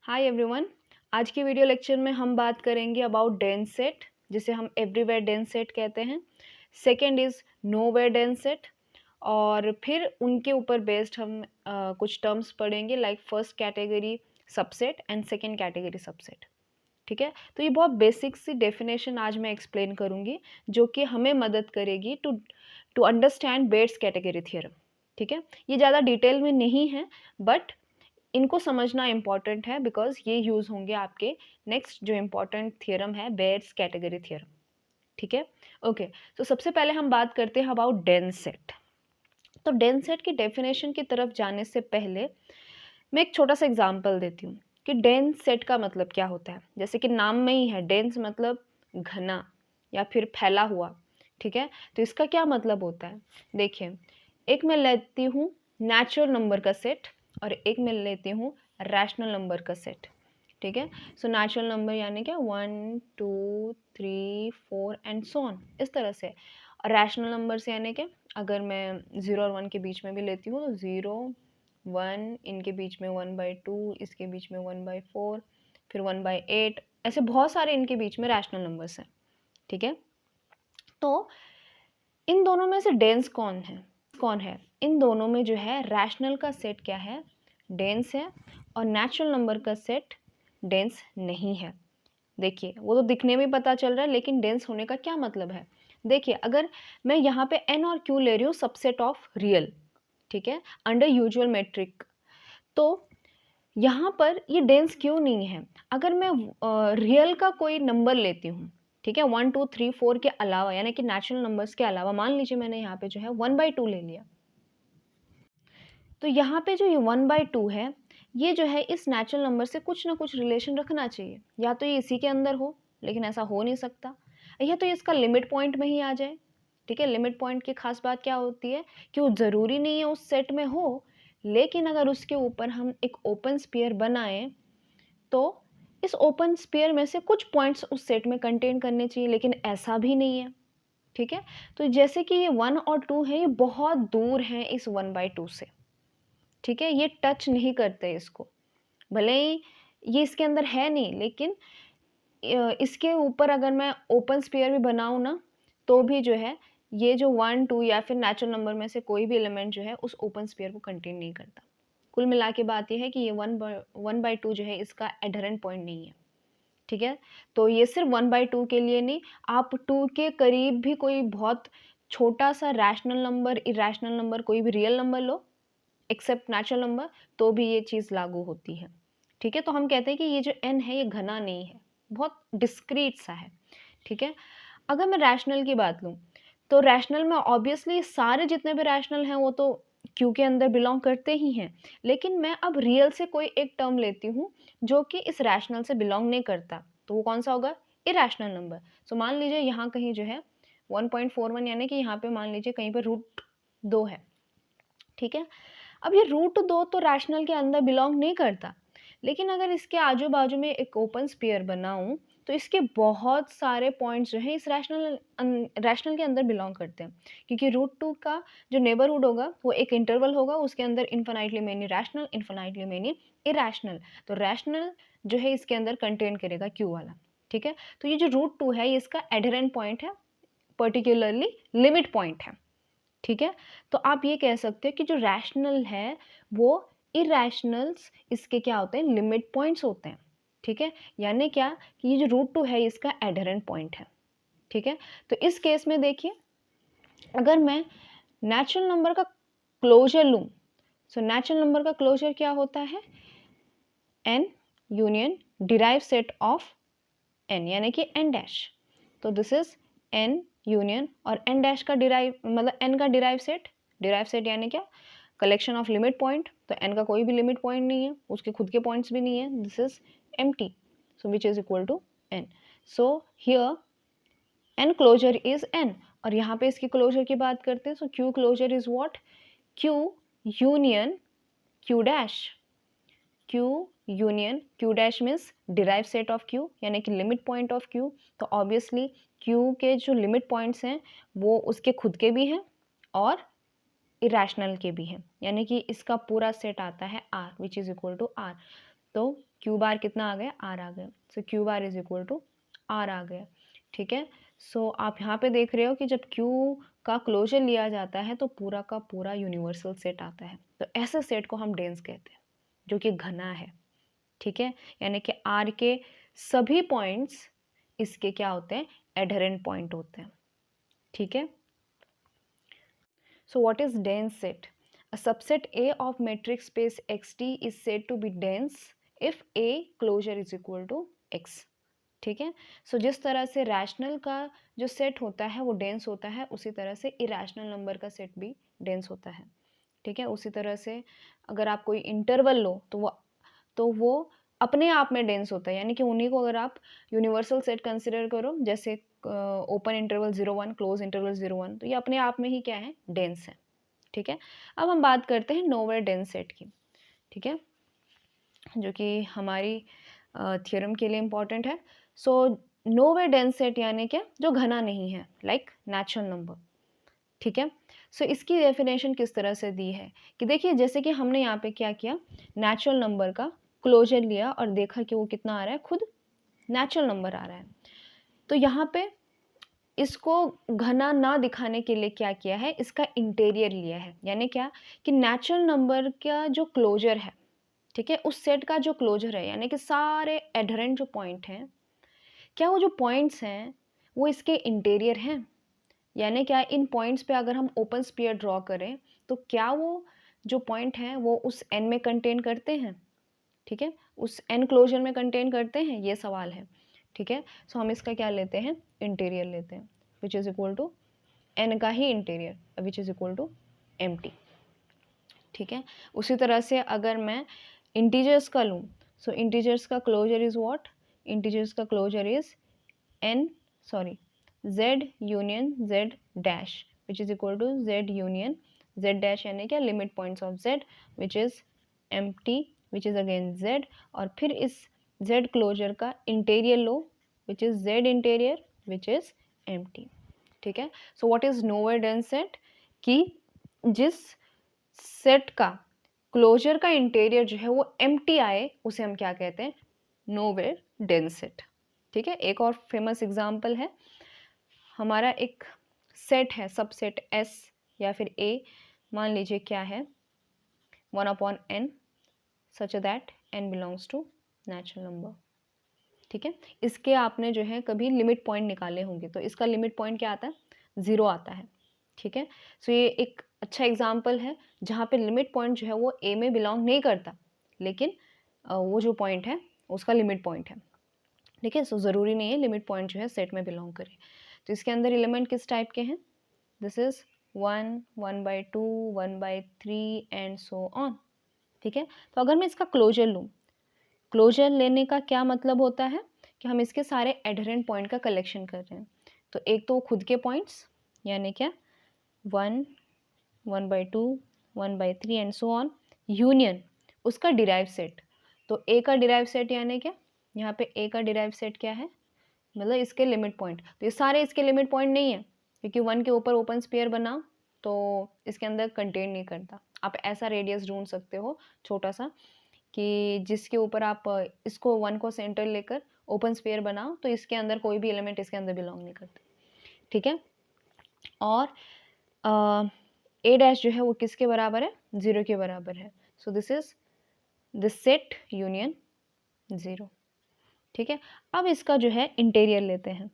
Hi everyone. आज की video lecture में हम बात करेंगे अबाउट डेंस सेट, जिसे हम एवरीवेयर डेंस सेट कहते हैं। Second is nowhere dense set, और फिर उनके ऊपर बेस्ड हम कुछ टर्म्स पढ़ेंगे like first category subset and second category subset. ठीक है, तो ये बहुत बेसिक सी डेफिनेशन आज मैं एक्सप्लेन करूँगी जो कि हमें मदद करेगी to understand Baire's category theorem. ठीक है, ये ज़्यादा डिटेल में नहीं है बट इनको समझना इम्पॉर्टेंट है बिकॉज ये यूज़ होंगे आपके नेक्स्ट जो इम्पॉर्टेंट थियरम है बेयर्स कैटेगरी थियरम। ठीक है, ओके। तो सबसे पहले हम बात करते हैं अबाउट डेंस सेट। तो डेंस सेट की डेफिनेशन की तरफ जाने से पहले मैं एक छोटा सा एग्जांपल देती हूँ कि डेंस सेट का मतलब क्या होता है। जैसे कि नाम में ही है, डेंस मतलब घना या फिर फैला हुआ। ठीक है, तो इसका क्या मतलब होता है, देखिए, एक मैं लेती हूँ नेचुरल नंबर का सेट और एक मैं लेती हूँ रैशनल नंबर का सेट। ठीक है, सो नेचुरल नंबर यानी क्या 1 2 3 4 एंड सो ऑन, इस तरह से। और रैशनल नंबर से यानी क्या, अगर मैं 0 और 1 के बीच में भी लेती हूँ तो 0 1, इनके बीच में 1/2, इसके बीच में 1/4, फिर 1/8, ऐसे बहुत सारे इनके बीच में रैशनल नंबर्स हैं। ठीक है, तो इन दोनों में से डेंस कौन है इन दोनों में जो है रैशनल का सेट क्या है, डेंस है, और नेचुरल नंबर का सेट डेंस नहीं है। देखिए, वो तो दिखने में पता चल रहा है, लेकिन डेंस होने का क्या मतलब है। देखिए, अगर मैं यहाँ पे एन और क्यू ले रही हूँ सबसेट ऑफ रियल, ठीक है, अंडर यूजुअल मेट्रिक, तो यहाँ पर ये डेंस क्यों नहीं है। अगर मैं रियल का कोई नंबर लेती हूँ, ठीक है, 1 2 3 4 के अलावा, यानी कि नेचुरल नंबर्स के अलावा, मान लीजिए मैंने यहाँ पे जो है 1/2 ले लिया, तो यहाँ पे जो ये 1/2 है, ये जो है इस नेचुरल नंबर से कुछ ना कुछ रिलेशन रखना चाहिए। या तो ये इसी के अंदर हो, लेकिन ऐसा हो नहीं सकता, या तो ये इसका लिमिट पॉइंट में ही आ जाए। ठीक है, लिमिट पॉइंट की खास बात क्या होती है कि वो ज़रूरी नहीं है उस सेट में हो, लेकिन अगर उसके ऊपर हम एक ओपन स्फीयर बनाएं तो इस ओपन स्फीयर में से कुछ पॉइंट्स उस सेट में कंटेन करने चाहिए, लेकिन ऐसा भी नहीं है। ठीक है, तो जैसे कि ये 1 और 2 है, ये बहुत दूर हैं इस 1/2 से। ठीक है, ये टच नहीं करते इसको, भले ही ये इसके अंदर है नहीं, लेकिन इसके ऊपर अगर मैं ओपन स्फीयर भी बनाऊँ ना, तो भी जो है ये जो 1 2 या फिर नेचुरल नंबर में से कोई भी एलिमेंट जो है उस ओपन स्फीयर को कंटेन नहीं करता। कुल मिला के बात ये है कि ये 1/2 जो है इसका एडहेरेंट पॉइंट नहीं है। ठीक है, तो ये सिर्फ 1/2 के लिए नहीं, आप 2 के करीब भी कोई बहुत छोटा सा रैशनल नंबर, इरेशनल नंबर, कोई भी रियल नंबर लो एक्सेप्ट नेचुरल नंबर, तो भी ये चीज़ लागू होती है। ठीक है, तो हम कहते हैं कि ये जो n है ये घना नहीं है, बहुत डिस्क्रीट सा है। ठीक है, अगर मैं रैशनल की बात लूँ, तो रैशनल में ऑब्वियसली सारे जितने भी रैशनल हैं वो तो क्यू के अंदर बिलोंग करते ही हैं, लेकिन मैं अब रियल से कोई एक टर्म लेती हूँ जो कि इस रैशनल से बिलोंग नहीं करता, तो वो कौन सा होगा, इरेशनल नंबर। सो मान लीजिए यहाँ कहीं जो है 1.41, यानी कि यहाँ पे मान लीजिए कहीं पर √2 है। ठीक है, अब ये √2 तो रैशनल के अंदर बिलोंग नहीं करता, लेकिन अगर इसके आजू बाजू में एक ओपन स्फीयर बनाऊं तो इसके बहुत सारे पॉइंट्स जो हैं इस रैशनल के अंदर बिलोंग करते हैं, क्योंकि √2 का जो नेबरहुड होगा वो एक इंटरवल होगा, उसके अंदर infinitely many rational, infinitely many irrational, तो रैशनल जो है इसके अंदर कंटेन करेगा क्यू वाला। ठीक है, तो ये जो √2 है ये इसका एडहेरेंट पॉइंट है, पर्टिकुलरली लिमिट पॉइंट है। ठीक है, तो आप ये कह सकते हो कि जो रैशनल है वो इरेशनल्स इसके क्या होते हैं, लिमिट पॉइंट्स होते हैं। ठीक है, यानी क्या कि ये जो √2 है इसका एडहेरेंट पॉइंट है। ठीक है, तो इस केस में देखिए, अगर मैं नेचुरल नंबर का क्लोजर लूँ, सो नेचुरल नंबर का क्लोजर क्या होता है, n union derive set of n, यानी कि n डैश। तो दिस इज n यूनियन, और n डैश का डिराइव मतलब n का डिराइव सेट यानी क्या, कलेक्शन ऑफ लिमिट पॉइंट। तो n का कोई भी लिमिट पॉइंट नहीं है, उसके खुद के पॉइंट्स भी नहीं है, this is empty, so which is equal to n। So here n closure is n, और यहाँ पे इसकी क्लोजर की बात करते हैं, so q closure is what, q union q dash. q union q dash means derive set of q, यानी कि लिमिट पॉइंट ऑफ q। तो ऑब्वियसली q के जो लिमिट पॉइंट्स हैं वो उसके खुद के भी हैं और इरेशनल के भी हैं, यानी कि इसका पूरा सेट आता है R which is equal to R। तो क्यू बार कितना आ गया, आर आ गया। So Q bar is equal to R आ गया। ठीक है, सो आप यहाँ पे देख रहे हो कि जब क्यू का क्लोजर लिया जाता है तो पूरा का पूरा यूनिवर्सल सेट आता है। तो ऐसे सेट को हम डेंस कहते हैं जो कि घना है। ठीक है, यानी कि आर के सभी पॉइंट्स इसके क्या होते हैं, एडहेरेंट पॉइंट होते हैं। ठीक है, so what is dense set? A subset A of metric space xt is said to be dense if A closure is equal to X। ठीक है, सो जिस तरह से रैशनल का जो सेट होता है वो डेंस होता है, उसी तरह से इरेशनल नंबर का सेट भी डेंस होता है। ठीक है, उसी तरह से अगर आप कोई इंटरवल लो तो वो अपने आप में डेंस होता है, यानी कि उन्हीं को अगर आप यूनिवर्सल सेट कंसिडर करो, जैसे ओपन इंटरवल 0 1, क्लोज इंटरवल 0 1, तो ये अपने आप में ही क्या है, डेंस है। ठीक है, अब हम बात करते हैं नोवेयर डेंस सेट की। ठीक है, जो कि हमारी थ्योरम के लिए इम्पॉर्टेंट है। सो नोवेयर डेंस सेट यानी क्या, जो घना नहीं है, लाइक नेचुरल नंबर। ठीक है, सो इसकी डेफिनेशन किस तरह से दी है कि देखिए, जैसे कि हमने यहाँ पे क्या किया, नेचुरल नंबर का क्लोजर लिया और देखा कि वो कितना आ रहा है, खुद नेचुरल नंबर आ रहा है। तो यहाँ पे इसको घना ना दिखाने के लिए क्या किया है, इसका इंटीरियर लिया है। यानी क्या कि नेचुरल नंबर का जो क्लोजर है, ठीक है, उस सेट का जो क्लोजर है, यानी कि सारे एडहेरेंट जो पॉइंट हैं, क्या वो जो पॉइंट्स हैं वो इसके इंटीरियर हैं? यानी क्या इन पॉइंट्स पे अगर हम ओपन स्फीयर ड्रॉ करें तो क्या वो जो पॉइंट हैं वो उस एन में कंटेन करते हैं? ठीक है, उस एन क्लोजर में कंटेन करते हैं, ये सवाल है। ठीक है, सो हम इसका क्या लेते हैं, इंटीरियर लेते हैं, which is equal to N का ही interior, which is equal to empty. ठीक है, उसी तरह से अगर मैं इंटीजर्स का लूँ, सो इंटीजर्स का क्लोजर इज़ व्हाट, इंटीजर्स का closure is z union z dash, which is equal to z union z dash, यानी क्या, limit points of z, which is empty, which is again z, और फिर इस z closure का interior लो, which is z interior, which is empty. ठीक है, so what is nowhere dense set, कि जिस सेट का क्लोजर का इंटीरियर जो है वो एम्प्टी आए, उसे हम क्या कहते हैं, नोवेयर डेंस सेट। ठीक है, एक और फेमस एग्जांपल है, हमारा एक सेट है, सबसेट S या फिर A, मान लीजिए क्या है, 1/n such that n belongs to natural number. ठीक है, इसके आपने जो है कभी लिमिट पॉइंट निकाले होंगे, तो इसका लिमिट पॉइंट क्या आता है, 0 आता है। ठीक है, सो ये एक अच्छा एग्जाम्पल है जहाँ पे लिमिट पॉइंट जो है वो A में बिलोंग नहीं करता, लेकिन वो जो पॉइंट है उसका लिमिट पॉइंट है। ठीक है, सो ज़रूरी नहीं है लिमिट पॉइंट जो है सेट में बिलोंग करे। तो इसके अंदर एलिमेंट किस टाइप के हैं, this is 1, 1/2, 1/3 and so on. ठीक है, तो अगर मैं इसका क्लोजर लूँ, क्लोजर लेने का क्या मतलब होता है कि हम इसके सारे एडहेरेंट पॉइंट का कलेक्शन कर रहे हैं। तो एक तो खुद के पॉइंट्स, यानी क्या, 1, 1/2, 1/3 एंड सो ऑन, यूनियन उसका डिराइव सेट। तो ए का डिराइव सेट यानी क्या, यहाँ पे ए का डिराइव सेट क्या है, मतलब इसके लिमिट पॉइंट। तो ये सारे इसके लिमिट पॉइंट नहीं है, क्योंकि 1 के ऊपर ओपन स्फीयर बना तो इसके अंदर कंटेन नहीं करता। आप ऐसा रेडियस ढूंढ सकते हो छोटा सा, कि जिसके ऊपर आप इसको 1 को सेंटर लेकर ओपन स्फीयर बनाओ तो इसके अंदर कोई भी एलिमेंट इसके अंदर बिलोंग नहीं करते। ठीक है, और ए डैश जो है वो किसके बराबर है, 0 के बराबर है। So this is this set union 0। ठीक है, अब इसका जो है इंटीरियर लेते हैं,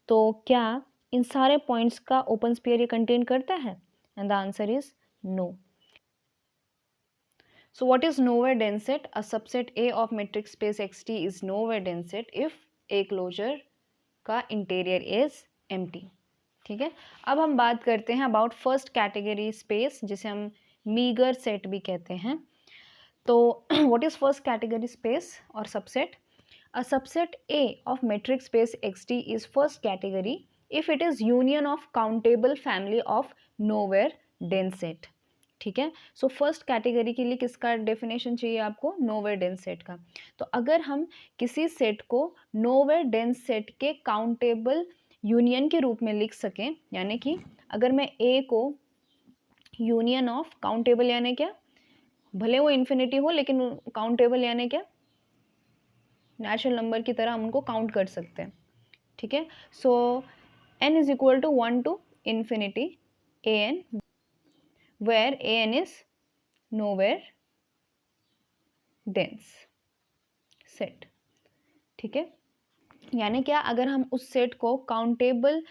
तो क्या इन सारे पॉइंट्स का ओपन स्फीयर ये कंटेन करता है, and the answer is no. So what is nowhere dense set? A subset A of metric space xt is nowhere dense set if A closure का इंटीरियर इज एम्प्टी। ठीक है, अब हम बात करते हैं अबाउट फर्स्ट कैटेगरी स्पेस, जिसे हम मीगर सेट भी कहते हैं। तो what is first category space और subset? A subset A of metric space xt is first category if it is union of countable family of nowhere dense set. ठीक है, so first category के लिए किसका डेफिनेशन चाहिए आपको, nowhere dense set का। तो अगर हम किसी सेट को नोवेयर डेंस सेट के काउंटेबल यूनियन के रूप में लिख सकें, यानी कि अगर मैं ए को यूनियन ऑफ काउंटेबल, यानी क्या, भले वो इन्फिनिटी हो लेकिन काउंटेबल यानी क्या, नेचुरल नंबर की तरह हम उनको काउंट कर सकते हैं, ठीक है। So n is equal to 1 to infinity an, where an is nowhere dense set, ठीक है। यानी क्या, अगर हम उस सेट को countable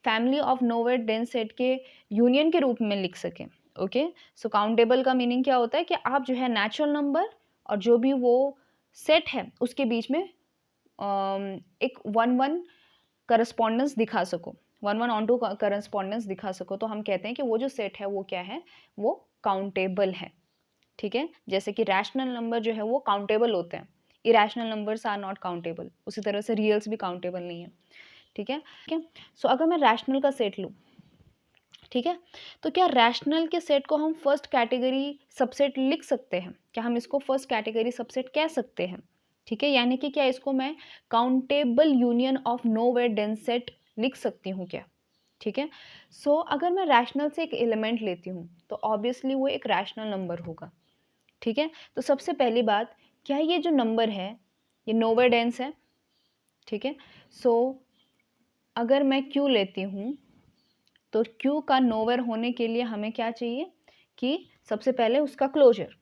family of nowhere dense set के यूनियन के रूप में लिख सकें, ओके। सो काउंटेबल का मीनिंग क्या होता है कि आप जो है नेचुरल नंबर और जो भी वो सेट है उसके बीच में एक 1-1 करस्पॉन्डेंस दिखा सको, 1-1 ऑन टू करस्पॉन्डेंस दिखा सको, तो हम कहते हैं कि वो जो सेट है वो क्या है, वो काउंटेबल है, ठीक है। जैसे कि रैशनल नंबर जो है वो काउंटेबल होते हैं, irrational numbers are not countable, उसी तरह से रियल्स भी काउंटेबल नहीं है, ठीक है। सो अगर मैं रैशनल का सेट लूँ, ठीक है, तो क्या रैशनल के सेट को हम फर्स्ट कैटेगरी सबसेट लिख सकते हैं? क्या हम इसको फर्स्ट कैटेगरी सबसेट कह सकते हैं? ठीक है, यानी कि क्या इसको मैं countable union of nowhere dense set लिख सकती हूँ क्या? ठीक है। सो अगर मैं रैशनल से एक एलिमेंट लेती हूँ तो ऑब्वियसली वो एक रैशनल नंबर होगा, ठीक है। तो सबसे पहली बात, क्या ये जो नंबर है ये नोवेयर डेंस है, ठीक है। सो अगर मैं Q लेती हूँ तो Q का नोवेयर होने के लिए हमें क्या चाहिए कि सबसे पहले उसका क्लोजर,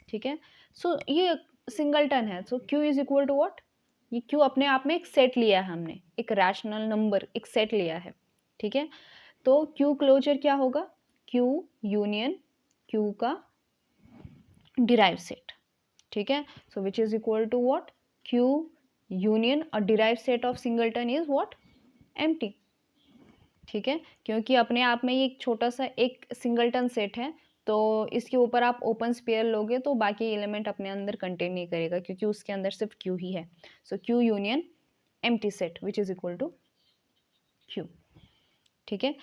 ठीक है। सो ये सिंगलटन है, so Q is equal to what, ये Q अपने आप में एक सेट लिया है हमने, एक रैशनल नंबर एक सेट लिया है, ठीक है। तो Q क्लोजर क्या होगा, Q यूनियन Q का डिराइव सेट, ठीक है। So which is equal to what, Q union और derive set of singleton is what, empty, ठीक है। क्योंकि अपने आप में ये एक छोटा सा एक सिंगलटन सेट है, तो इसके ऊपर आप ओपन स्पेयर लोगे तो बाकी एलिमेंट अपने अंदर कंटेन नहीं करेगा क्योंकि उसके अंदर सिर्फ Q ही है। So Q union empty set which is equal to Q, ठीक है।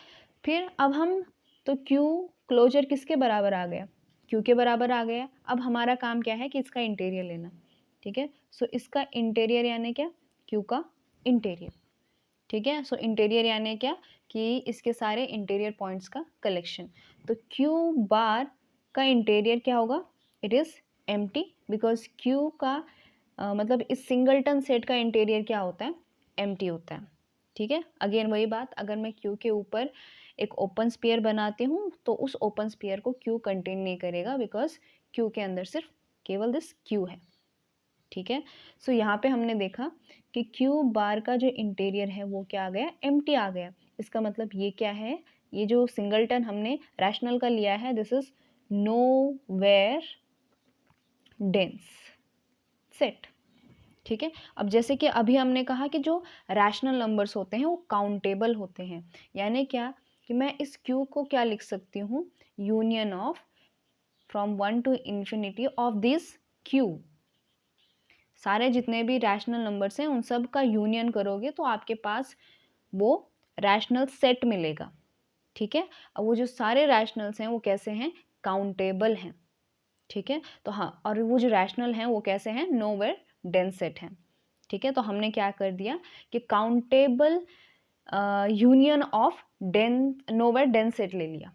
फिर अब हम, तो Q क्लोजर किसके बराबर आ गया, Q के बराबर आ गया। अब हमारा काम क्या है कि इसका इंटीरियर लेना, ठीक है। सो इसका इंटीरियर यानी क्या, Q का इंटीरियर, ठीक है। सो इंटीरियर यानी क्या कि इसके सारे इंटीरियर पॉइंट्स का कलेक्शन। तो Q बार का इंटीरियर क्या होगा, it is empty, because Q का मतलब इस सिंगलटन सेट का इंटीरियर क्या होता है, एम्प्टी होता है, ठीक है। अगेन वही बात, अगर मैं Q के ऊपर एक ओपन स्फीयर बनाती हूँ तो उस ओपन स्फीयर को Q कंटेन नहीं करेगा बिकॉज Q के अंदर सिर्फ केवल दिस Q है, ठीक है। सो यहाँ पे हमने देखा कि Q बार का जो इंटीरियर है वो क्या आ गया, एम्प्टी आ गया। इसका मतलब ये क्या है, ये जो सिंगलटन हमने रैशनल का लिया है this is nowhere dense set, ठीक है। अब जैसे कि अभी हमने कहा कि जो रैशनल नंबर्स होते हैं वो काउंटेबल होते हैं, यानी क्या कि मैं इस Q को क्या लिख सकती हूँ, union of from 1 to infinity of this Q, सारे जितने भी रैशनल नंबर्स हैं उन सब का यूनियन करोगे तो आपके पास वो रैशनल सेट मिलेगा, ठीक है। अब वो जो सारे रैशनल्स हैं वो कैसे हैं, काउंटेबल हैं, ठीक है। तो हाँ, और वो जो रैशनल हैं वो कैसे हैं, नोवेयर डेंस सेट हैं, ठीक है। तो हमने क्या कर दिया कि countable union of nowhere dense set ले लिया,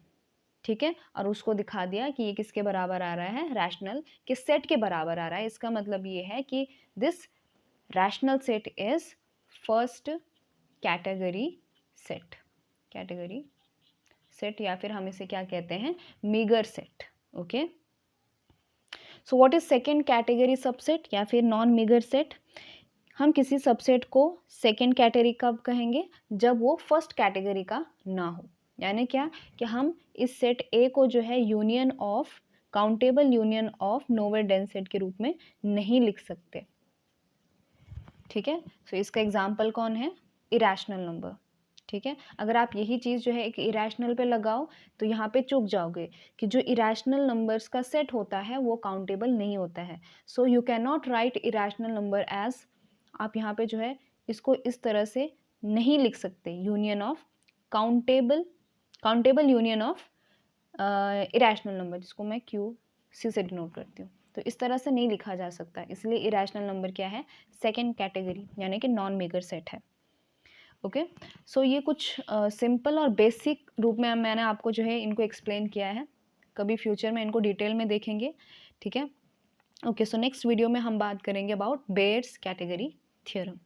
ठीक है। और उसको दिखा दिया कि ये किसके बराबर आ रहा है, रैशनल के सेट के बराबर आ रहा है। इसका मतलब ये है कि this rational set is first category set, category set, या फिर हम इसे क्या कहते हैं, meagre set, okay. So what is second category subset या फिर नॉन मीगर सेट, हम किसी सबसेट को सेकेंड कैटेगरी कब कहेंगे, जब वो फर्स्ट कैटेगरी का ना हो, यानी क्या कि हम इस सेट ए को जो है union of countable union of nowhere dense set के रूप में नहीं लिख सकते, ठीक है। सो इसका एग्जाम्पल कौन है, इरेशनल नंबर, ठीक है। अगर आप यही चीज़ जो है एक इरेशनल पे लगाओ तो यहाँ पे चूक जाओगे कि जो इरेशनल नंबर्स का सेट होता है वो काउंटेबल नहीं होता है। So you can not write irrational number as, आप यहाँ पे जो है इसको इस तरह से नहीं लिख सकते, union of countable union of irrational number, जिसको मैं QC से डिनोट करती हूँ। तो इस तरह से नहीं लिखा जा सकता, इसलिए इरेशनल नंबर क्या है, सेकेंड कैटेगरी यानी कि नॉन मेगर सेट है, ओके। सो ये कुछ सिंपल और बेसिक रूप में मैंने आपको जो है इनको एक्सप्लेन किया है, कभी फ्यूचर में इनको डिटेल में देखेंगे, ठीक है। ओके, सो नेक्स्ट वीडियो में हम बात करेंगे अबाउट बेयर्स कैटेगरी थ्योरम।